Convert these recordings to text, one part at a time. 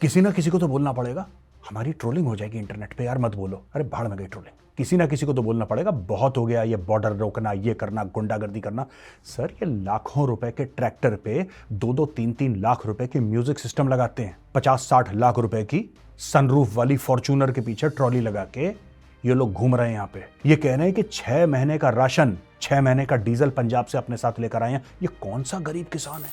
किसी ना किसी को तो बोलना पड़ेगा। हमारी ट्रोलिंग हो जाएगी इंटरनेट पे, यार मत बोलो। अरे भाड़ में गई ट्रोलिंग। किसी ना किसी को तो बोलना पड़ेगा। बहुत हो गया ये बॉर्डर रोकना, ये करना, गुंडागर्दी करना। सर ये लाखों रुपए के ट्रैक्टर पे 2-3 लाख रुपए के म्यूजिक सिस्टम लगाते हैं। 50-60 लाख रुपए की सनरूफ वाली फॉर्च्यूनर के पीछे ट्रॉली लगा के ये लोग घूम रहे हैं यहाँ पे। ये कह रहे हैं कि 6 महीने का राशन, 6 महीने का डीजल पंजाब से अपने साथ लेकर आए हैं। ये कौन सा गरीब किसान है?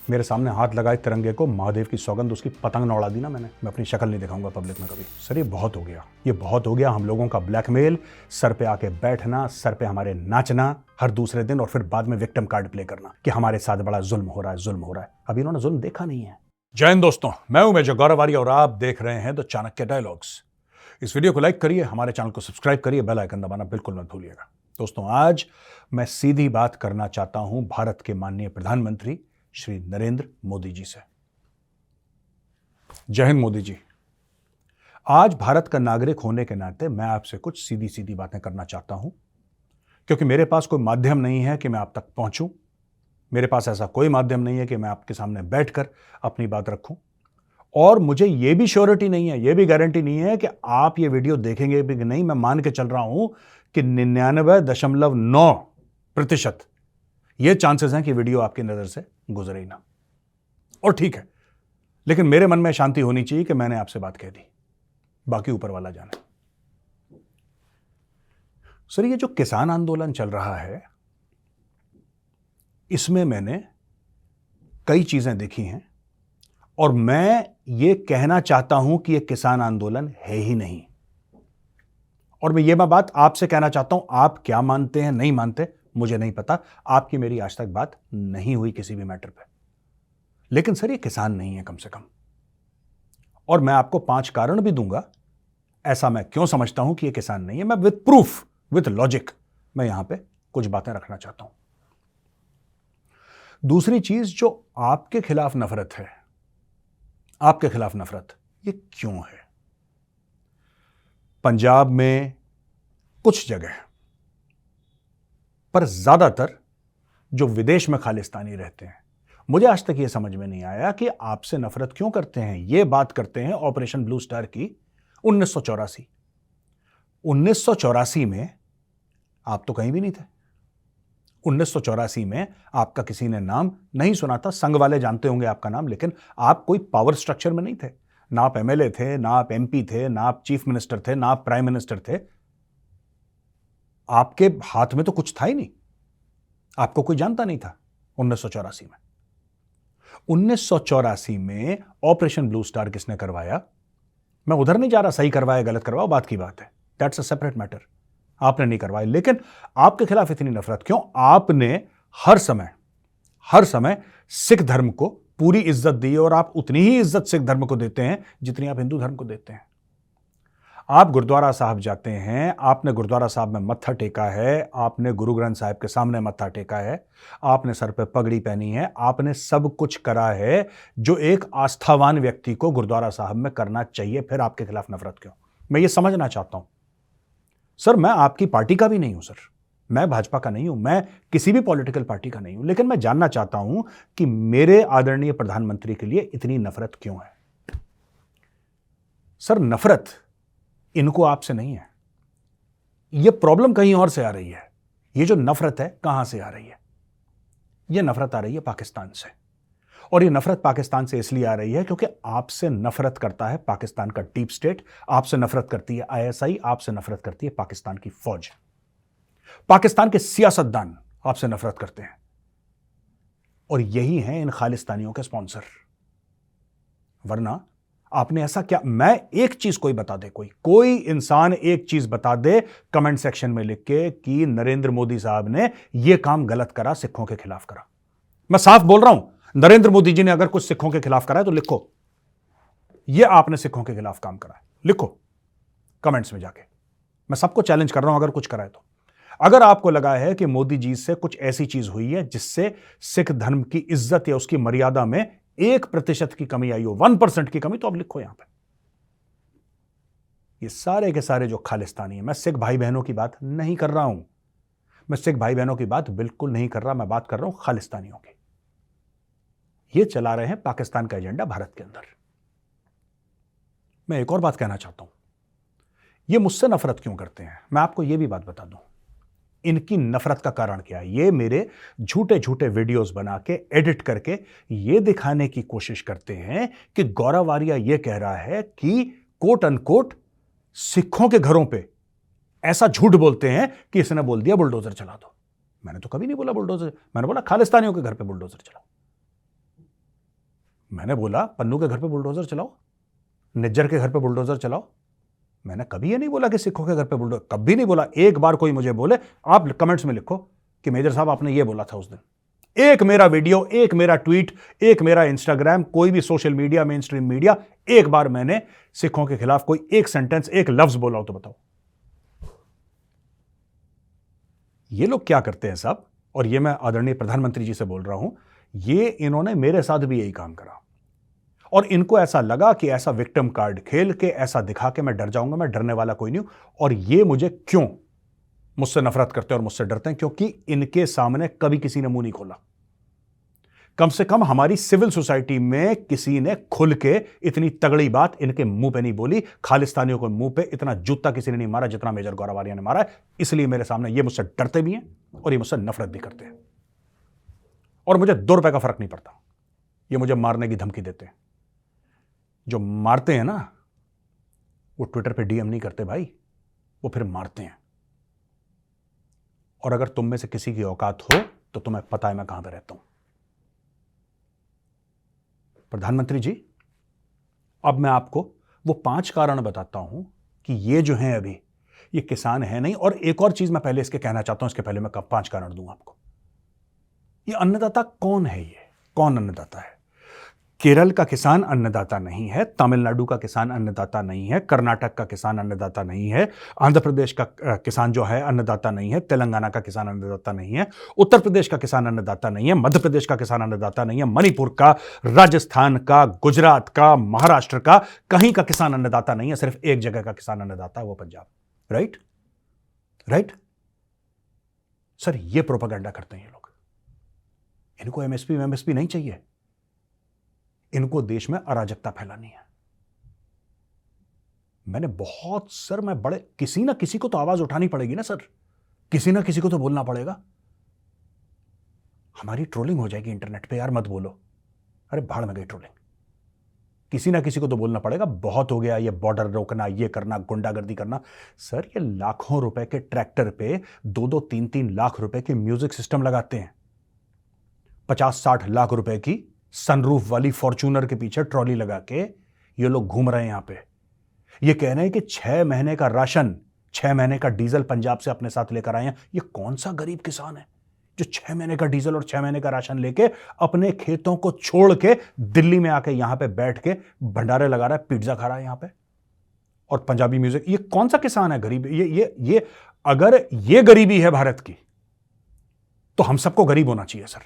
मेरे सामने हाथ लगाए तिरंगे को, महादेव की सौगंध, उसकी पतंग न उड़ा दी ना मैं अपनी शक्ल नहीं दिखाऊंगा पब्लिक में कभी। सर ये बहुत हो गया, ये बहुत हो गया। हम लोगों का ब्लैकमेल, सर पे आके बैठना, सर पे हमारे नाचना हर दूसरे दिन, और फिर बाद में विक्टिम कार्ड प्ले करना कि हमारे साथ बड़ा जुल्म हो रहा है, जुल्म हो रहा है। अभी इन्होंने जुल्म देखा नहीं है। जय हिंद दोस्तों, मैं हूं मेजर गौरव आर्य और आप देख रहे हैं द चाणक्य डायलॉग्स। इस वीडियो को लाइक करिए, हमारे चैनल को सब्सक्राइब करिए, बेल आइकन दबाना बिल्कुल मत भूलिएगा। दोस्तों आज मैं सीधी बात करना चाहता हूं भारत के माननीय प्रधानमंत्री श्री नरेंद्र मोदी जी से। जय हिंद मोदी जी। आज भारत का नागरिक होने के नाते मैं आपसे कुछ सीधी सीधी बातें करना चाहता हूं, क्योंकि मेरे पास कोई माध्यम नहीं है कि मैं आप तक पहुंचूं। मेरे पास ऐसा कोई माध्यम नहीं है कि मैं आपके सामने बैठकर अपनी बात रखूं, और मुझे यह भी श्योरिटी नहीं है, यह भी गारंटी नहीं है कि आप ये वीडियो देखेंगे भी नहीं। मैं मान के चल रहा हूं कि 99.9% ये चांसेस हैं कि वीडियो आपकी नजर से गुजरे ही ना। और ठीक है, लेकिन मेरे मन में शांति होनी चाहिए कि मैंने आपसे बात कह दी, बाकी ऊपर वाला जाने। सर ये जो किसान आंदोलन चल रहा है, इसमें मैंने कई चीजें देखी हैं, और मैं ये कहना चाहता हूं कि ये किसान आंदोलन है ही नहीं। और मैं ये बात आपसे कहना चाहता हूं, आप क्या मानते हैं नहीं मानते मुझे नहीं पता, आपकी मेरी आज तक बात नहीं हुई किसी भी मैटर पे। लेकिन सर ये किसान नहीं है कम से कम, और मैं आपको 5 कारण भी दूंगा ऐसा मैं क्यों समझता हूं कि ये किसान नहीं है। मैं विद प्रूफ, विद लॉजिक मैं यहां पे कुछ बातें रखना चाहता हूं। दूसरी चीज, जो आपके खिलाफ नफरत है, आपके खिलाफ नफरत ये क्यों है? पंजाब में कुछ जगह, पर ज्यादातर जो विदेश में खालिस्तानी रहते हैं, मुझे आज तक यह समझ में नहीं आया कि आपसे नफरत क्यों करते हैं। यह बात करते हैं ऑपरेशन ब्लू स्टार की 1984 में आप तो कहीं भी नहीं थे। 1984 में आपका किसी ने नाम नहीं सुना था। संघ वाले जानते होंगे आपका नाम, लेकिन आप कोई पावर स्ट्रक्चर में नहीं थे। ना आप एमएलए थे, ना आप एमपी थे, ना आप चीफ मिनिस्टर थे, ना आप प्राइम मिनिस्टर थे। आपके हाथ में तो कुछ था ही नहीं, आपको कोई जानता नहीं था 1984 में। 1984 में ऑपरेशन ब्लू स्टार किसने करवाया? मैं उधर नहीं जा रहा, सही करवाया गलत करवाया बात की बात है, दैट्स अ सेपरेट मैटर। आपने नहीं करवाया, लेकिन आपके खिलाफ इतनी नफरत क्यों? आपने हर समय सिख धर्म को पूरी इज्जत दी, और आप उतनी ही इज्जत सिख धर्म को देते हैं जितनी आप हिंदू धर्म को देते हैं। आप गुरुद्वारा साहब जाते हैं, आपने गुरुद्वारा साहब में मत्था टेका है, आपने गुरु ग्रंथ साहब के सामने मत्था टेका है, आपने सर पे पगड़ी पहनी है, आपने सब कुछ करा है जो एक आस्थावान व्यक्ति को गुरुद्वारा साहब में करना चाहिए। फिर आपके खिलाफ नफरत क्यों? मैं ये समझना चाहता हूं। सर मैं आपकी पार्टी का भी नहीं हूं, सर मैं भाजपा का नहीं हूं, मैं किसी भी पॉलिटिकल पार्टी का नहीं हूं, लेकिन मैं जानना चाहता हूं कि मेरे आदरणीय प्रधानमंत्री के लिए इतनी नफरत क्यों है। सर नफरत इनको आपसे नहीं है, यह प्रॉब्लम कहीं और से आ रही है। यह जो नफरत है कहां से आ रही है? यह नफरत आ रही है पाकिस्तान से, और यह नफरत पाकिस्तान से इसलिए आ रही है क्योंकि आपसे नफरत करता है पाकिस्तान का डीप स्टेट, आपसे नफरत करती है आईएसआई, आपसे नफरत करती है पाकिस्तान की फौज, पाकिस्तान के सियासतदान आपसे नफरत करते हैं, और यही हैं इन खालिस्तानियों के स्पॉन्सर। वरना आपने ऐसा क्या? मैं एक चीज कोई बता दे, कोई इंसान एक चीज बता दे कमेंट सेक्शन में लिख के कि नरेंद्र मोदी साहब ने यह काम गलत करा, सिखों के खिलाफ करा। मैं साफ बोल रहा हूं, नरेंद्र मोदी जी ने अगर कुछ सिखों के खिलाफ करा है तो लिखो, यह आपने सिखों के खिलाफ काम करा है, लिखो कमेंट्स में जाके। मैं सबको चैलेंज कर रहा हूं अगर कुछ करा है तो। अगर आपको लगा है कि मोदी जी से कुछ ऐसी चीज हुई है जिससे सिख धर्म की इज्जत या उसकी मर्यादा में 1% की कमी आई हो, 1% की कमी, तो अब लिखो यहां पे। ये सारे के सारे जो खालिस्तानी है, मैं सिख भाई बहनों की बात नहीं कर रहा हूं, मैं सिख भाई बहनों की बात बिल्कुल नहीं कर रहा, मैं बात कर रहा हूं खालिस्तानियों की। ये चला रहे हैं पाकिस्तान का एजेंडा भारत के अंदर। मैं एक और बात कहना चाहता हूं, ये मुझसे नफरत क्यों करते हैं, मैं आपको ये भी बात बता दूं। इनकी नफरत का कारण क्या है? ये मेरे झूठे झूठे वीडियोस बना के एडिट करके ये दिखाने की कोशिश करते हैं कि गौरव आर्या ये कह रहा है कि कोट अनकोट सिखों के घरों पे ऐसा झूठ बोलते हैं कि इसने बोल दिया बुलडोजर चला दो। मैंने तो कभी नहीं बोला बुलडोजर, मैंने बोला खालिस्तानियों के घर पे बुलडोजर चलाओ। मैंने बोला पन्नू के घर पे बुलडोजर चलाओ, निज्जर के घर पे बुलडोजर चलाओ। मैंने कभी ये नहीं बोला कि सिखों के घर पे बुलडोजर, कभी नहीं बोला। एक बार कोई मुझे बोले, आप कमेंट्स में लिखो कि मेजर साहब आपने ये बोला था उस दिन। एक मेरा वीडियो, एक मेरा ट्वीट, एक मेरा इंस्टाग्राम, कोई भी social media, main stream media, एक बार मैंने सिखों के खिलाफ कोई एक सेंटेंस, एक लफ्ज बोला हो तो बताओ। ये लोग क्या करते हैं साहब, और ये मैं आदरणीय प्रधानमंत्री जी से बोल रहा हूं, ये इन्होंने मेरे साथ भी यही काम करा और इनको ऐसा लगा कि ऐसा विक्टिम कार्ड खेल के ऐसा दिखा के मैं डर जाऊंगा। मैं डरने वाला कोई नहीं हूं। और ये मुझे क्यों मुझसे नफरत करते हैं और मुझसे डरते हैं? क्योंकि इनके सामने कभी किसी ने मुंह नहीं खोला। कम से कम हमारी सिविल सोसाइटी में किसी ने खुल के इतनी तगड़ी बात इनके मुंह पे नहीं बोली। खालिस्तानियों के मुंह पे इतना जूता किसी ने नहीं मारा जितना मेजर गौरव आर्या ने मारा है। इसलिए मेरे सामने ये मुझसे डरते भी हैं और ये मुझसे नफरत भी करते हैं। और मुझे 2 रुपए का फर्क नहीं पड़ता। ये मुझे मारने की धमकी देते हैं। जो मारते हैं ना, वो ट्विटर पे डीएम नहीं करते भाई, वो फिर मारते हैं। और अगर तुम में से किसी की औकात हो तो तुम्हें पता है मैं कहां पे रहता हूं। प्रधानमंत्री जी, अब मैं आपको वो 5 कारण बताता हूं कि ये जो हैं अभी ये किसान है नहीं। और एक और चीज मैं पहले इसके कहना चाहता हूं, इसके पहले मैं 5 कारण दूंगा आपको। ये अन्नदाता कौन है? ये कौन अन्नदाता है? केरल का किसान अन्नदाता नहीं है, तमिलनाडु का किसान अन्नदाता नहीं है, कर्नाटक का किसान अन्नदाता नहीं है, आंध्र प्रदेश का किसान जो है अन्नदाता नहीं है, तेलंगाना का किसान अन्नदाता नहीं है, उत्तर प्रदेश का किसान अन्नदाता नहीं है, मध्य प्रदेश का किसान अन्नदाता नहीं है, मणिपुर का, राजस्थान का, गुजरात का, महाराष्ट्र का, कहीं का किसान अन्नदाता नहीं है। सिर्फ एक जगह का किसान अन्नदाता है, वो पंजाब। राइट राइट सर, ये प्रोपेगेंडा करते हैं ये लोग। इनको एमएसपी नहीं चाहिए, इनको देश में अराजकता फैलानी है। मैं बड़े किसी ना किसी को तो आवाज उठानी पड़ेगी ना सर, किसी ना किसी को तो बोलना पड़ेगा। हमारी ट्रोलिंग हो जाएगी इंटरनेट पे, यार मत बोलो। अरे भाड़ में गई ट्रोलिंग। किसी ना किसी को तो बोलना पड़ेगा। बहुत हो गया ये बॉर्डर रोकना, ये करना, गुंडागर्दी करना। सर ये लाखों रुपए के ट्रैक्टर पे 2-2, 3-3 लाख रुपए के म्यूजिक सिस्टम लगाते हैं। 50-60 लाख रुपए की सनरूफ वाली फॉर्च्यूनर के पीछे ट्रॉली लगा के ये लोग घूम रहे हैं यहां पे। ये कह रहे हैं कि 6 महीने का राशन, 6 महीने का डीजल पंजाब से अपने साथ लेकर आए हैं। ये कौन सा गरीब किसान है जो 6 महीने का डीजल और 6 महीने का राशन लेके अपने खेतों को छोड़ के दिल्ली में आके यहां पे बैठ के भंडारे लगा रहा है, पिज्जा खा रहा है यहां पे और पंजाबी म्यूजिक? ये कौन सा किसान है गरीब? ये अगर ये गरीबी है भारत की तो हम सबको गरीब होना चाहिए सर,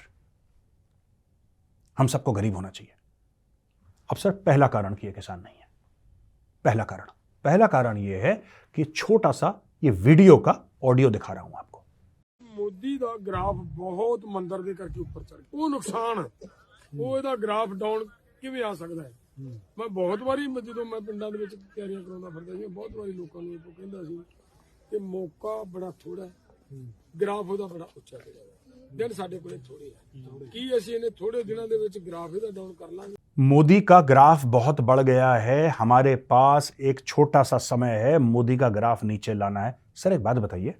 हम सबको गरीब होना चाहिए। अब सर पहला कारण कि ये किसान नहीं है, पहला कारण ये है कि छोटा सा ये वीडियो का ऑडियो दिखा रहा हूं आपको। मोदी ਦਾ ਗ੍ਰਾਫ ਬਹੁਤ ਮੰਦਰ ਦੇ ਕਰਕੇ ਉੱਪਰ ਚੜ ਗਿਆ, ਉਹ ਨੁਕਸਾਨ ਹੈ। ਉਹ ਇਹਦਾ ਗ੍ਰਾਫ ਡਾਊਨ ਕਿਵੇਂ ਆ ਸਕਦਾ ਹੈ? ਮੈਂ ਬਹੁਤ ਵਾਰੀ ਜਦੋਂ ਮੈਂ ਪਿੰਡਾਂ ਦੇ ਵਿੱਚ ਤਿਆਰੀਆਂ ਕਰਾਉਂਦਾ ਫਿਰਦਾ ਸੀ, ਬਹੁਤ ਵਾਰੀ ਲੋਕਾਂ ਨੂੰ ਇਹ ਕਹਿੰਦਾ ਸੀ ਕਿ ਮੌਕਾ ਬੜਾ ਥੋੜਾ ਹੈ, ਗ੍ਰਾਫ ਉਹਦਾ ਬੜਾ ਉੱਚਾ ਹੋ ਜਾਏਗਾ। दिन साडे कोले थोड़े है कि ਅਸੀਂ ਇਹਨੇ ਥੋੜੇ ਦਿਨਾਂ ਦੇ ਵਿੱਚ ਗ੍ਰਾਫ ਇਹਦਾ डाउन कर ਲਾਂਗੇ। मोदी का ग्राफ बहुत बढ़ गया है, हमारे पास एक छोटा सा समय है मोदी का ग्राफ नीचे लाना है। सर एक बात बताइए,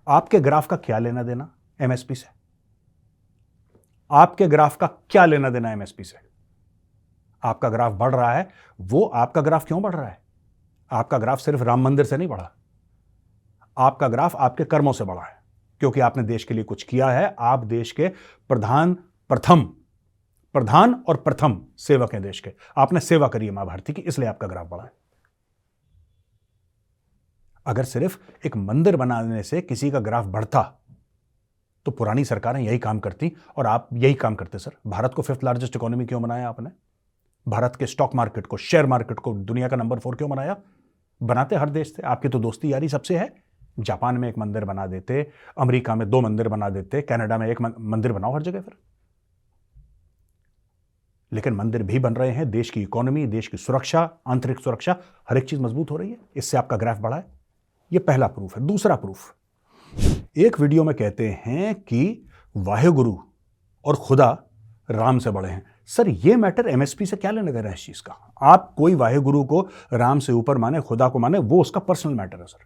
आपके ग्राफ का क्या लेना देना एमएसपी से? आपके ग्राफ का क्या लेना देना एमएसपी से? आपका ग्राफ बढ़ रहा है, वो आपका ग्राफ क्यों बढ़ रहा है? आपका ग्राफ सिर्फ राम मंदिर से नहीं बढ़ा, आपका ग्राफ आपके कर्मों से बढ़ा है, क्योंकि आपने देश के लिए कुछ किया है। आप देश के प्रधान और प्रथम सेवक हैं देश के। आपने सेवा करी है मां भारती की, इसलिए आपका ग्राफ बढ़ा है। अगर सिर्फ एक मंदिर बनाने से किसी का ग्राफ बढ़ता तो पुरानी सरकारें यही काम करती और आप यही काम करते। सर भारत को 5th लार्जेस्ट इकोनॉमी क्यों बनाया आपने? भारत के स्टॉक मार्केट को, शेयर मार्केट को दुनिया का नंबर 4 क्यों बनाया? बनाते हर देश थे, आपकी तो दोस्ती यारी सबसे है। जापान में एक मंदिर बना देते, अमेरिका में 2 मंदिर बना देते, कनाडा में 1 मंदिर बनाओ हर जगह। फिर लेकिन मंदिर भी बन रहे हैं, देश की इकोनॉमी, देश की सुरक्षा, आंतरिक सुरक्षा, हर एक चीज मजबूत हो रही है। इससे आपका ग्राफ बढ़ा है। यह पहला प्रूफ है। दूसरा प्रूफ, एक वीडियो में कहते हैं कि वाहेगुरु और खुदा राम से बड़े हैं। सर ये मैटर एमएसपी से क्या लेने दे रहा है इस चीज का? आप कोई वाहेगुरु को राम से ऊपर माने, खुदा को माने, वो उसका पर्सनल मैटर है सर,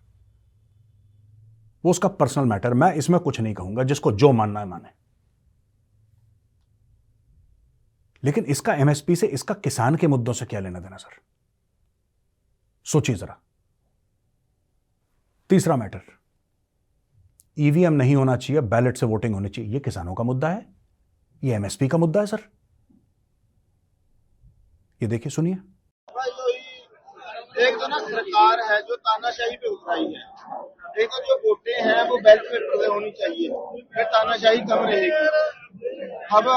वो उसका पर्सनल मैटर। मैं इसमें कुछ नहीं कहूंगा, जिसको जो मानना है माने। लेकिन इसका एमएसपी से, इसका किसान के मुद्दों से क्या लेना देना सर? सोचिए जरा। तीसरा मैटर, ईवीएम नहीं होना चाहिए, बैलेट से वोटिंग होनी चाहिए। यह किसानों का मुद्दा है, यह एमएसपी का मुद्दा है सर। ये देखिए, सुनिए। एक तो ना सरकार है जो तानाशाही पे उतराई है, एक तो जो वोटें हैं वो बैलेट पेपर से होनी चाहिए, फिर तानाशाही कम रहेगी। अब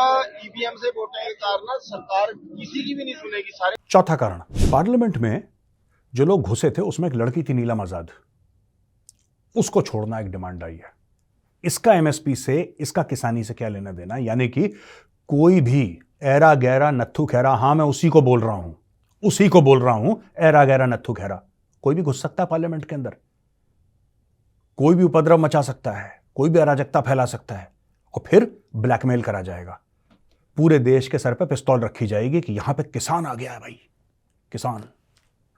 ईवीएम से वोटें उतारना सरकार किसी की भी नहीं सुनेगी। सारे चौथा कारण, पार्लियामेंट में जो लोग घुसे थे उसमें एक लड़की थी नीलम आजाद, उसको छोड़ना एक डिमांड आई है। इसका एमएसपी से, इसका किसानी से क्या लेना देना? यानी कि कोई भी ऐरा गैरा नत्थू खैरा, हां मैं उसी को बोल रहा हूं, उसी को बोल रहा हूं, ऐरा गैरा नत्थू खैरा, कोई भी घुस सकता है पार्लियामेंट के अंदर, कोई भी उपद्रव मचा सकता है, कोई भी अराजकता फैला सकता है, और फिर ब्लैकमेल करा जाएगा। पूरे देश के सर पे पिस्तौल रखी जाएगी कि यहां पे किसान आ गया है भाई, किसान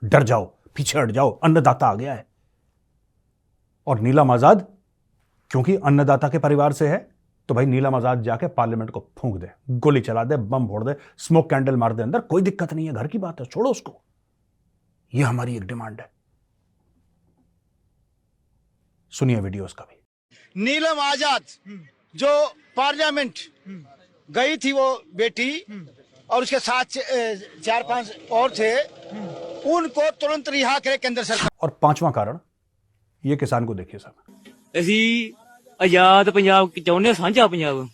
डर जाओ, पीछे हट जाओ, अन्नदाता आ गया है। और नीलम आजाद क्योंकि अन्नदाता के परिवार से है, तो भाई नीलम आजाद जाके पार्लियामेंट को फूंक दे, गोली चला दे, बम फोड़ दे, स्मोक कैंडल मार दे अंदर, कोई दिक्कत नहीं है, घर की बात है, छोड़ो उसको। यह हमारी एक डिमांड है। सुनिए वीडियो उसका भी। नीलम आजाद जो पार्लियामेंट गई थी, वो बेटी और उसके साथ 4-5 और थे, उनको तुरंत रिहा करे केंद्र सरकार। और पांचवा कारण, ये किसान को देखिए साहब। ਅਸੀਂ आजाद पंजाब चाਹੁੰਦੇ, ਸਾਂਝਾ पंजाब,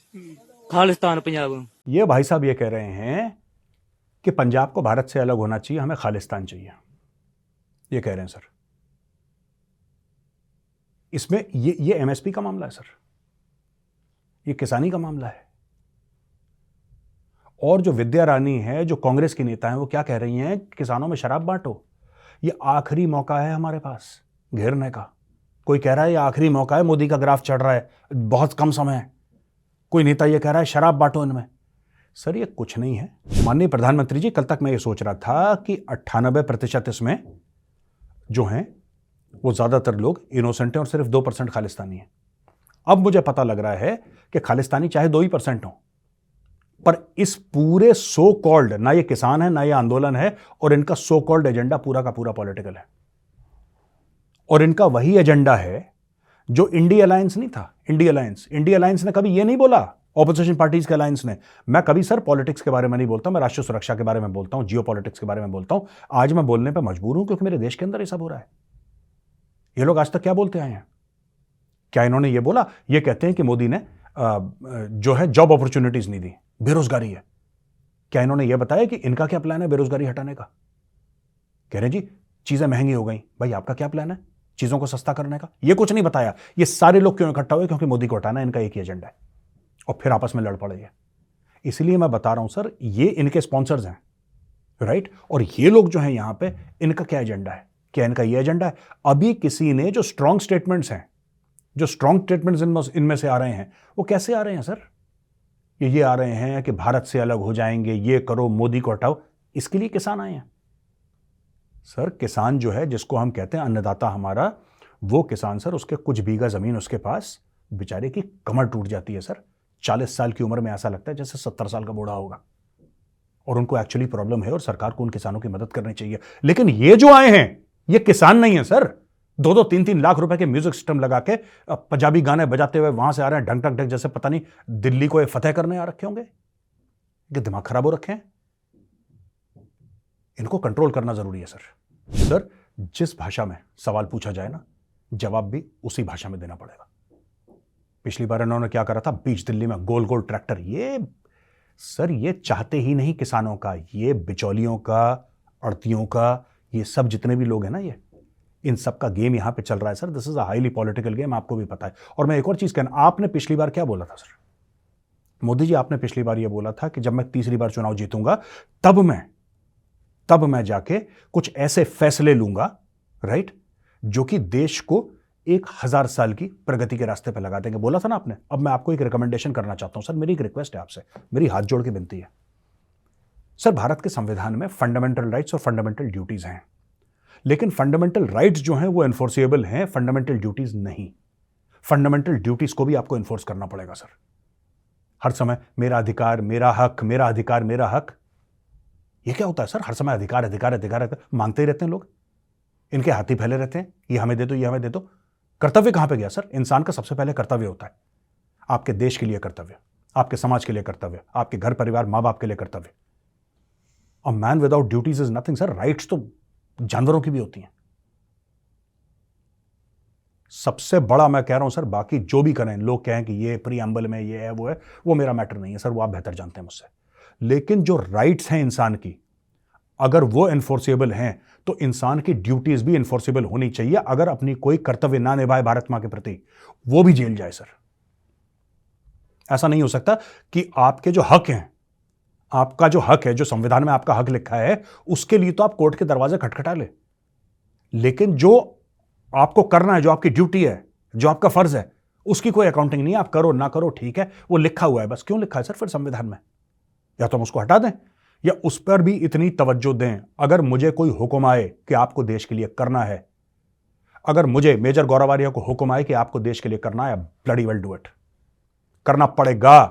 खालिस्तान पंजाब। ये भाई साहब ये कह रहे हैं कि पंजाब को भारत से अलग होना चाहिए, हमें खालिस्तान चाहिए, ये कह रहे हैं सर। इसमें ये एमएसपी का मामला है सर, ये किसानी का मामला है। और जो विद्या रानी है, जो कांग्रेस की नेता है, वो क्या कह रही हैं? किसानों में शराब बांटो, ये आखिरी मौका है हमारे पास घेरने का। कोई कह रहा है ये आखिरी मौका है, मोदी का ग्राफ चढ़ रहा है, बहुत कम समय है। कोई नेता ये कह रहा है शराब बांटो इनमें। सर ये कुछ नहीं है। माननीय प्रधानमंत्री जी, कल तक मैं ये सोच रहा था कि 98% इसमें जो हैं वो ज्यादातर लोग इनोसेंट हैं और सिर्फ 2% खालिस्तानी हैं। अब मुझे पता लग रहा है कि खालिस्तानी चाहे 2% हो, पर इस पूरे सो कॉल्ड, ना ये किसान है ना ये आंदोलन है, और इनका सो कॉल्ड एजेंडा पूरा का पूरा पॉलिटिकल है। और इनका वही एजेंडा है जो इंडी अलायंस नहीं था। इंडी अलायंस ने कभी ये नहीं बोला, ऑपोजिशन पार्टीज के अलायंस ने। मैं कभी सर पॉलिटिक्स के बारे में नहीं बोलता, मैं राष्ट्रीय सुरक्षा के बारे में बोलता हूं, जियो पॉलिटिक्स के बारे में बोलता हूं। आज मैं बोलने पर मजबूर हूं क्योंकि मेरे देश के अंदर ये सब हो रहा है। ये लोग आज तक क्या बोलते आए हैं? क्या इन्होंने ये बोला? ये कहते हैं कि मोदी ने जो है जॉब अपॉर्चुनिटीज नहीं दी, बेरोजगारी है। क्या इन्होंने ये बताया कि इनका क्या प्लान है बेरोजगारी हटाने का? कह रहे जी चीजें महंगी हो गई। भाई आपका क्या प्लान है चीजों को सस्ता करने का? ये कुछ नहीं बताया। ये सारे लोग क्यों इकट्ठा हुए? क्योंकि मोदी को हटाना इनका एक ही एजेंडा है, और फिर आपस में लड़ पड़े हैं। इसलिए मैं बता रहा हूं सर, ये इनके स्पॉन्सर्स हैं, राइट? और ये लोग जो हैं यहां पे, इनका क्या एजेंडा है? क्या इनका ये एजेंडा है? अभी किसी ने जो स्ट्रॉन्ग स्टेटमेंट्स हैं, जो स्ट्रॉन्ग स्टेटमेंट्स इनमें से आ रहे हैं, वो कैसे आ रहे हैं सर? ये आ रहे हैं कि भारत से अलग हो जाएंगे, ये करो, मोदी को हटाओ। इसके लिए किसान आए हैं सर। किसान जो है, जिसको हम कहते हैं अन्नदाता हमारा, वो किसान सर, उसके कुछ बीघा जमीन उसके पास, बेचारे की कमर टूट जाती है सर। 40 साल की उम्र में ऐसा लगता है जैसे 70 साल का बूढ़ा होगा, और उनको एक्चुअली प्रॉब्लम है, और सरकार को उन किसानों की मदद करनी चाहिए। लेकिन ये जो आए हैं, ये किसान नहीं है सर। 2-2, 3-3 लाख रुपए के म्यूजिक सिस्टम लगा के पंजाबी गाने बजाते हुए वहां से आ रहे हैं, ढंग ढक ढक, जैसे पता नहीं दिल्ली को ये फतेह करने आ रखे होंगे। कि दिमाग खराब हो रखे हैं। इनको कंट्रोल करना जरूरी है सर। जिस भाषा में सवाल पूछा जाए ना, जवाब भी उसी भाषा में देना पड़ेगा। पिछली बार इन्होंने क्या करा था, बीच दिल्ली में गोल गोल ट्रैक्टर। ये सर, ये चाहते ही नहीं किसानों का, ये बिचौलियों का, अड़तियों का, ये सब जितने भी लोग हैं ना, ये इन सब का गेम यहां पे चल रहा है sir. This is a highly political game, आपको भी पता है। और मैं एक और चीज कहना, आपने पिछली बार क्या बोला था सर? मोदी जी, आपने पिछली बार यह बोला था कि जब मैं तीसरी बार चुनाव जीतूंगा तब मैं जाके कुछ ऐसे फैसले लूंगा, राइट, जो कि देश को 1000 साल की प्रगति के रास्ते पर लगा देंगे। बोला था ना आपने। अब मैं आपको एक रिकमेंडेशन करना चाहता हूं सर, मेरी एक रिक्वेस्ट है आपसे, मेरी हाथ जोड़ के विनती है सर। भारत के संविधान में फंडामेंटल राइट्स और फंडामेंटल ड्यूटीज हैं, लेकिन फंडामेंटल राइट्स जो हैं वो एनफोर्सेबल हैं, फंडामेंटल ड्यूटीज नहीं। फंडामेंटल ड्यूटीज को भी आपको एनफोर्स करना पड़ेगा सर। हर समय मेरा अधिकार, मेरा हक, मेरा अधिकार, मेरा हक, ये क्या होता है सर? हर समय अधिकार अधिकार अधिकार मांगते ही रहते हैं लोग, इनके हाथी फैले रहते हैं, ये हमें दे दो, ये हमें दे दो। कर्तव्य कहां पे गया सर? इंसान का सबसे पहले कर्तव्य होता है आपके देश के लिए कर्तव्य, आपके समाज के लिए कर्तव्य, आपके घर परिवार मां बाप के लिए कर्तव्य। A man without duties is nothing sir. Rights तो जानवरों की भी होती हैं। सबसे बड़ा मैं कह रहा हूं सर, बाकी जो भी करें, लोग कहें कि ये प्रीएम्बल में ये है, वो मेरा मैटर नहीं है सर, वो आप बेहतर जानते हैं मुझसे। लेकिन जो राइट्स हैं इंसान की, अगर वो एनफोर्सेबल हैं तो इंसान की ड्यूटीज भी एनफोर्सेबल होनी चाहिए। अगर अपनी कोई कर्तव्य ना निभाए भारत मां के प्रति, वो भी जेल जाए सर। ऐसा नहीं हो सकता कि आपके जो हक हैं, आपका जो हक है, जो संविधान में आपका हक लिखा है, उसके लिए तो आप कोर्ट के दरवाजे खटखटा ले, लेकिन जो आपको करना है, जो आपकी ड्यूटी है, जो आपका फर्ज है, उसकी कोई अकाउंटिंग नहीं है। आप करो ना करो, ठीक है, वो लिखा हुआ है, बस क्यों लिखा है सर फिर संविधान में? या तो हम उसको हटा दें या उस पर भी इतनी तवज्जो दें। अगर मुझे कोई हुक्म आए कि आपको देश के लिए करना है, अगर मुझे मेजर गौरव आर्या को हुक्म आए कि आपको देश के लिए करना है, ब्लडी वेल डू इट, करना पड़ेगा।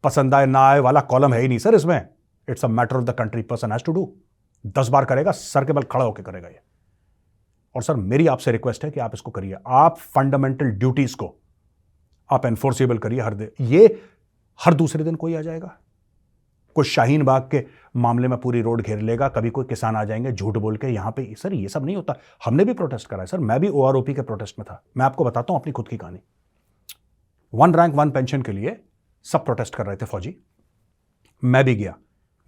पसंद आए ना आए वाला कॉलम है ही नहीं सर इसमें। It's a matter of the country, person has to do. 10 बार करेगा, सर के बल खड़ा होकर करेगा ये। और सर मेरी आपसे रिक्वेस्ट है कि आप इसको करिए। आप फंडामेंटल ड्यूटीज को आप एनफोर्सेबल करिए। ये हर दूसरे दिन कोई आ जाएगा, कोई शाहीन बाग के मामले में पूरी रोड घेर लेगा, कभी कोई किसान आ जाएंगे झूठ बोल के यहां पे। सर ये सब नहीं होता। हमने भी प्रोटेस्ट करा है सर, मैं भी ओआरओपी के प्रोटेस्ट में था। मैं आपको बताता हूं अपनी खुद की कहानी। 1 रैंक 1 पेंशन के लिए सब प्रोटेस्ट कर रहे थे, फौजी, मैं भी गया।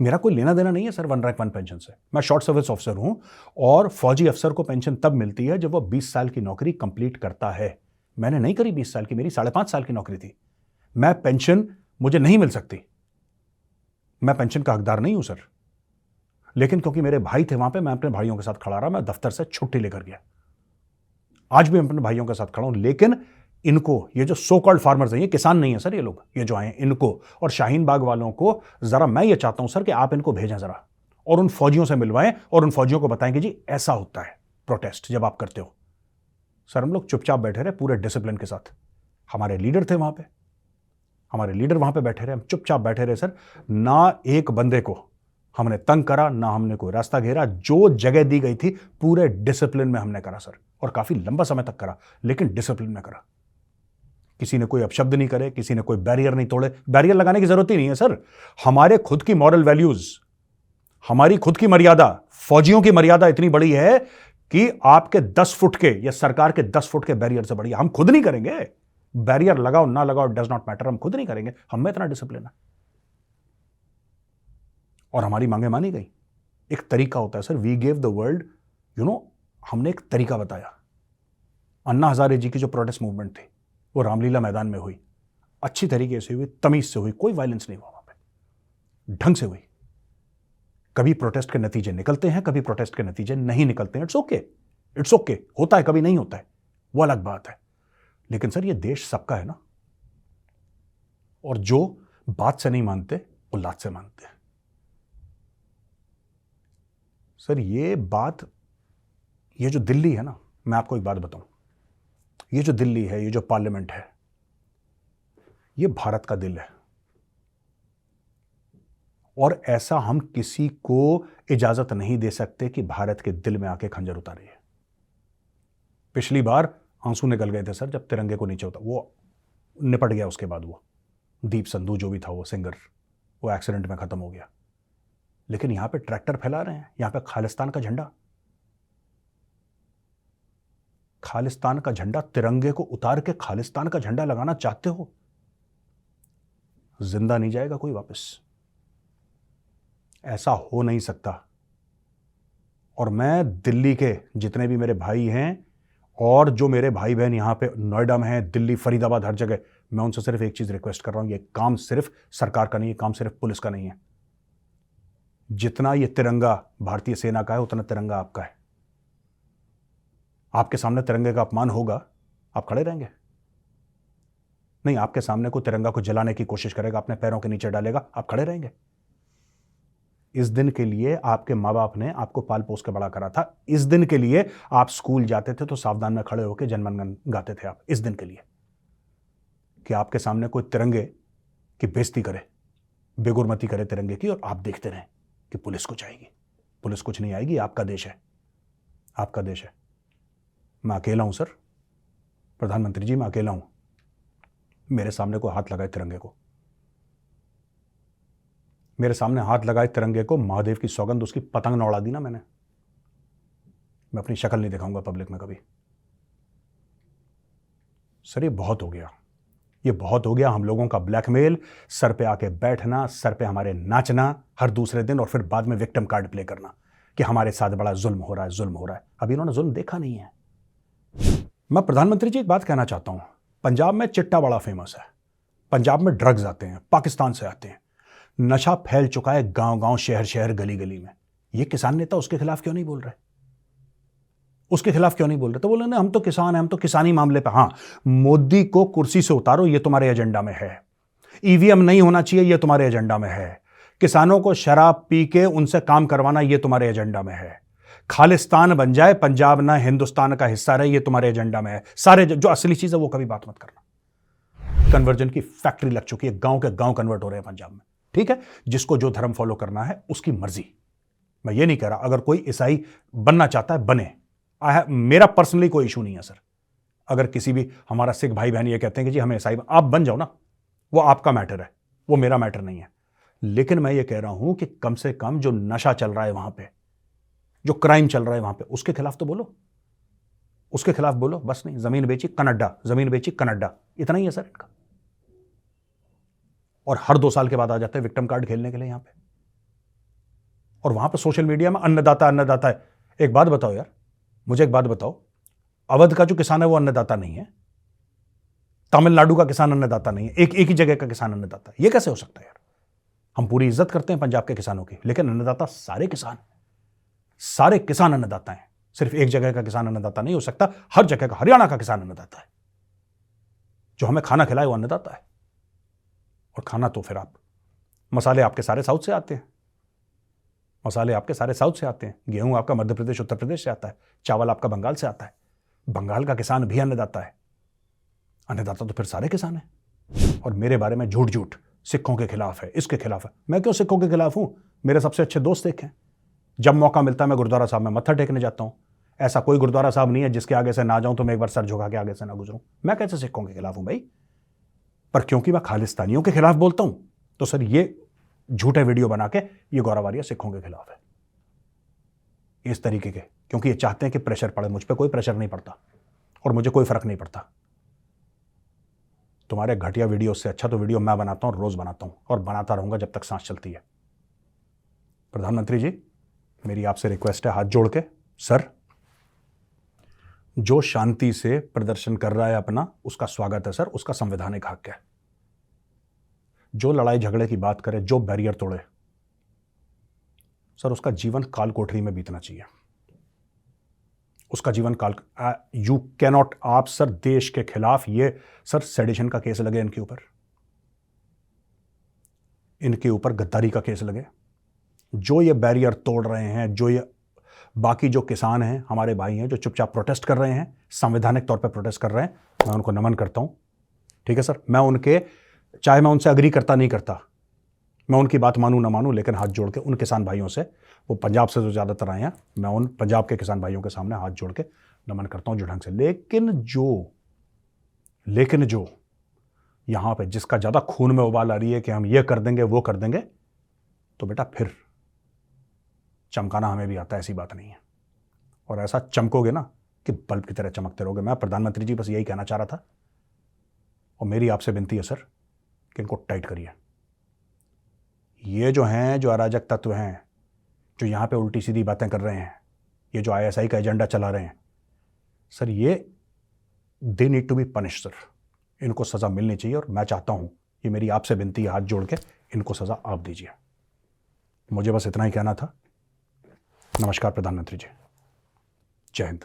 मेरा कोई लेना देना नहीं है सर 1 रैंक 1 पेंशन से। मैं शॉर्ट सर्विस ऑफिसर हूं और फौजी अफसर को पेंशन तब मिलती है जब वो 20 साल की नौकरी कंप्लीट करता है। मैंने नहीं करी 20 साल की, मेरी 5.5 साल की नौकरी थी। मैं पेंशन मुझे नहीं मिल सकती, मैं पेंशन का हकदार नहीं हूं सर। लेकिन क्योंकि मेरे भाई थे वहां पे, मैं अपने भाइयों के साथ खड़ा रहा। मैं दफ्तर से छुट्टी लेकर गया। आज भी मैं अपने भाइयों के साथ खड़ा हूं। लेकिन इनको, ये जो सो कॉल्ड फार्मर्स हैं, ये किसान नहीं है सर, ये लोग, ये जो आए हैं, इनको और शाहीन बाग वालों को जरा मैं ये चाहता हूं सर कि आप इनको भेजें जरा और उन फौजियों से मिलवाएं और उन फौजियों को बताएं कि जी ऐसा होता है प्रोटेस्ट जब आप करते हो। सर हम लोग चुपचाप बैठे रहे पूरे डिसिप्लिन के साथ। हमारे लीडर थे वहां पे, हमारे लीडर वहां पे बैठे रहे, हम चुपचाप बैठे रहे सर। ना एक बंदे को हमने तंग करा, ना हमने कोई रास्ता घेरा। जो जगह दी गई थी पूरे डिसिप्लिन में हमने करा सर, और काफी लंबा समय तक करा, लेकिन डिसिप्लिन में करा। किसी ने कोई अपशब्द नहीं करे, किसी ने कोई बैरियर नहीं तोड़े। बैरियर लगाने की जरूरत ही नहीं है सर। हमारे खुद की मॉरल वैल्यूज, हमारी खुद की मर्यादा, फौजियों की मर्यादा इतनी बड़ी है कि आपके 10 फुट के या सरकार के 10 फुट के बैरियर से बड़ी है। हम खुद नहीं करेंगे। बैरियर लगाओ ना लगाओ, डज नॉट मैटर, हम खुद नहीं करेंगे। हम में इतना डिसिप्लिन है और हमारी मांगे मानी गई। एक तरीका होता है sir, we gave the world, हमने एक तरीका बताया। अन्ना हजारे जी की जो प्रोटेस्ट मूवमेंट थी वो रामलीला मैदान में हुई, अच्छी तरीके से हुई, तमीज से हुई, कोई वायलेंस नहीं हुआ वहां पे, ढंग से हुई। कभी प्रोटेस्ट के नतीजे निकलते हैं, कभी प्रोटेस्ट के नतीजे नहीं निकलते हैं। इट्स ओके, इट्स ओके, होता है, कभी नहीं होता है, वो अलग बात है। लेकिन सर ये देश सबका है ना, और जो बात से नहीं मानते वो लात से मानते हैं। सर ये बात, ये जो दिल्ली है ना, मैं आपको एक बात बताऊं, ये जो दिल्ली है, ये जो पार्लियामेंट है, ये भारत का दिल है। और ऐसा हम किसी को इजाजत नहीं दे सकते कि भारत के दिल में आके खंजर उतारे। पिछली बार आंसू निकल गए थे सर जब तिरंगे को नीचे उतारा, वो निपट गया। उसके बाद वो दीप संधू जो भी था, वो सिंगर, वो एक्सीडेंट में खत्म हो गया। लेकिन यहां पे ट्रैक्टर फैला रहे हैं, यहां पे खालिस्तान का झंडा, खालिस्तान का झंडा, तिरंगे को उतार के खालिस्तान का झंडा लगाना चाहते हो? जिंदा नहीं जाएगा कोई वापस, ऐसा हो नहीं सकता। और मैं दिल्ली के जितने भी मेरे भाई हैं और जो मेरे भाई बहन यहां पे नोएडा में हैं, दिल्ली, फरीदाबाद, हर जगह, मैं उनसे सिर्फ एक चीज रिक्वेस्ट कर रहा हूं, ये काम सिर्फ सरकार का नहीं है, काम सिर्फ पुलिस का नहीं है। जितना ये तिरंगा भारतीय सेना का है उतना तिरंगा आपका है। आपके सामने तिरंगे का अपमान होगा, आप खड़े रहेंगे? नहीं, आपके सामने कोई तिरंगा को जलाने की कोशिश करेगा, अपने पैरों के नीचे डालेगा, आप खड़े रहेंगे? इस दिन के लिए आपके माँ बाप ने आपको पाल पोस के बड़ा करा था। इस दिन के लिए आप स्कूल जाते थे तो सावधान में खड़े होकर जनगण मन गाते थे आप, इस दिन के लिए कि आपके सामने कोई तिरंगे की बेइज्जती करे, बेगुरमती करे तिरंगे की, और आप देखते रहें कि पुलिस कुछ आएगी। पुलिस कुछ नहीं आएगी, आपका देश है, आपका देश है। मैं अकेला हूं सर, प्रधानमंत्री जी, मैं अकेला हूं। मेरे सामने कोई हाथ लगाए तिरंगे को, मेरे सामने हाथ लगाए तिरंगे को, महादेव की सौगंध, उसकी पतंग न उड़ा दी ना मैंने, मैं अपनी शक्ल नहीं दिखाऊंगा पब्लिक में कभी। सर ये बहुत हो गया, ये बहुत हो गया। हम लोगों का ब्लैकमेल, सर पे आके बैठना, सर पे हमारे नाचना हर दूसरे दिन, और फिर बाद में विक्टिम कार्ड प्ले करना कि हमारे साथ बड़ा जुल्म हो रहा है, जुल्म हो रहा है। अभी इन्होंने जुल्म देखा नहीं है। मैं प्रधानमंत्री जी एक बात कहना चाहता हूं, पंजाब में चिट्टा बड़ा फेमस है। पंजाब में ड्रग्स आते हैं, पाकिस्तान से आते हैं, नशा फैल चुका है गांव गांव, शहर शहर, गली गली में। ये किसान नेता उसके खिलाफ क्यों नहीं बोल रहे? उसके खिलाफ क्यों नहीं बोल रहे? तो बोले ना हम तो किसान हैं, हम तो किसानी मामले पे। हाँ, मोदी को कुर्सी से उतारो, ये तुम्हारे एजेंडा में है। ईवीएम नहीं होना चाहिए, ये तुम्हारे एजेंडा में है। किसानों को शराब पी के उनसे काम करवाना, ये तुम्हारे एजेंडा में है। खालिस्तान बन जाए पंजाब, ना हिंदुस्तान का हिस्सा रहे, ये तुम्हारे एजेंडा में है। सारे जो असली चीज है वो कभी बात मत करना। कन्वर्जन की फैक्ट्री लग चुकी है, गांव के गांव कन्वर्ट हो रहे हैं पंजाब में। ठीक है, जिसको जो धर्म फॉलो करना है उसकी मर्जी। मैं ये नहीं कह रहा, अगर कोई ईसाई बनना चाहता है बने, मेरा पर्सनली कोई इशू नहीं है सर। अगर किसी भी हमारा सिख भाई बहन ये कहते हैं कि जी हमें ईसाई, आप बन जाओ ना, वो आपका मैटर है, वो मेरा मैटर नहीं है। लेकिन मैं ये कह रहा हूं कि कम से कम जो नशा चल रहा है वहां पे, जो क्राइम चल रहा है वहां पे, उसके खिलाफ तो बोलो, उसके खिलाफ बोलो। बस नहीं, जमीन बेची कनाडा, जमीन बेची कनाडा, इतना ही है सर इनका। और हर 2 साल के बाद आ जाते हैं विक्टिम कार्ड खेलने के लिए यहां पे, और वहां पे सोशल मीडिया में अन्नदाता अन्नदाता है। एक बात बताओ यार, मुझे एक बात बताओ, अवध का जो किसान है वो अन्नदाता नहीं है? तमिलनाडु का किसान अन्नदाता नहीं है? एक ही जगह का किसान अन्नदाता है? ये कैसे हो सकता है यार? हम पूरी इज्जत करते हैं पंजाब के किसानों की, लेकिन अन्नदाता सारे किसान, सारे किसान अन्नदाता हैं। सिर्फ एक जगह का किसान अन्नदाता नहीं हो सकता, हर जगह का, हरियाणा का किसान अन्नदाता है। जो हमें खाना खिलाए वो अन्नदाता है। और खाना तो फिर आप, मसाले आपके सारे साउथ से आते हैं, मसाले आपके सारे साउथ से आते हैं। गेहूं आपका मध्य प्रदेश उत्तर प्रदेश से आता है, चावल आपका बंगाल से आता है। बंगाल का किसान भी अन्नदाता है। अन्नदाता तो फिर सारे किसान हैं। और मेरे बारे में झूठ झूठ सिखों के खिलाफ है, इसके खिलाफ है। मैं क्यों सिखों के खिलाफ हूं? मेरे सबसे अच्छे दोस्त सिख हैं। जब मौका मिलता है मैं गुरुद्वारा साहब में मत्था टेकने जाता हूं। ऐसा कोई गुरुद्वारा साहब नहीं है जिसके आगे से ना जाऊं तो मैं एक बार सर झुका के आगे से ना गुजरूं। मैं कैसे सिखों के खिलाफ हूं भाई? पर क्योंकि मैं खालिस्तानियों के खिलाफ बोलता हूं तो सर ये झूठे वीडियो बना के ये गौरवारिया सिखों के खिलाफ है, इस तरीके के। क्योंकि ये चाहते हैं कि प्रेशर पड़े। मुझ पर कोई प्रेशर नहीं पड़ता और मुझे कोई फर्क नहीं पड़ता। तुम्हारे घटिया वीडियो से अच्छा तो वीडियो मैं बनाता हूं, रोज बनाता हूं और बनाता रहूंगा जब तक सांस चलती है। प्रधानमंत्री जी, मेरी आपसे रिक्वेस्ट है हाथ जोड़ के, सर जो शांति से प्रदर्शन कर रहा है अपना, उसका स्वागत है सर, उसका संवैधानिक हक है। जो लड़ाई झगड़े की बात करे, जो बैरियर तोड़े, सर उसका जीवन काल कोठरी में बीतना चाहिए। उसका जीवन काल, यू कैनॉट, आप सर देश के खिलाफ, ये सर सेडिशन का केस लगे इनके ऊपर, इनके ऊपर गद्दारी का केस लगे। जो ये बैरियर तोड़ रहे हैं, जो ये बाकी जो किसान हैं, हमारे भाई हैं जो चुपचाप प्रोटेस्ट कर रहे हैं, संवैधानिक तौर पे प्रोटेस्ट कर रहे हैं, मैं उनको नमन करता हूं। ठीक है सर, मैं उनके, चाहे मैं उनसे अग्री करता नहीं करता, मैं उनकी बात मानूं ना मानूं, लेकिन हाथ जोड़ के उन किसान भाइयों से, वो पंजाब से जो ज़्यादातर आए हैं, मैं उन पंजाब के किसान भाइयों के सामने हाथ जोड़ के नमन करता हूं जो ढंग से। लेकिन जो यहां पे जिसका ज़्यादा खून में उबाल आ रही है कि हम ये कर देंगे वो कर देंगे, तो बेटा फिर चमकाना हमें भी आता है, ऐसी बात नहीं है। और ऐसा चमकोगे ना कि बल्ब की तरह चमकते रहोगे। मैं प्रधानमंत्री जी बस यही कहना चाह रहा था, और मेरी आपसे विनती है सर कि इनको टाइट करिए। ये जो हैं, जो अराजक तत्व हैं, जो यहाँ पे उल्टी सीधी बातें कर रहे हैं, ये जो ISI का एजेंडा चला रहे हैं, सर ये they need to be punish sir. इनको सजा मिलनी चाहिए और मैं चाहता हूं, ये मेरी आपसे विनती है, हाथ जोड़ के इनको सजा आप दीजिए। मुझे बस इतना ही कहना था। नमस्कार प्रधानमंत्री जी, जय हिंद।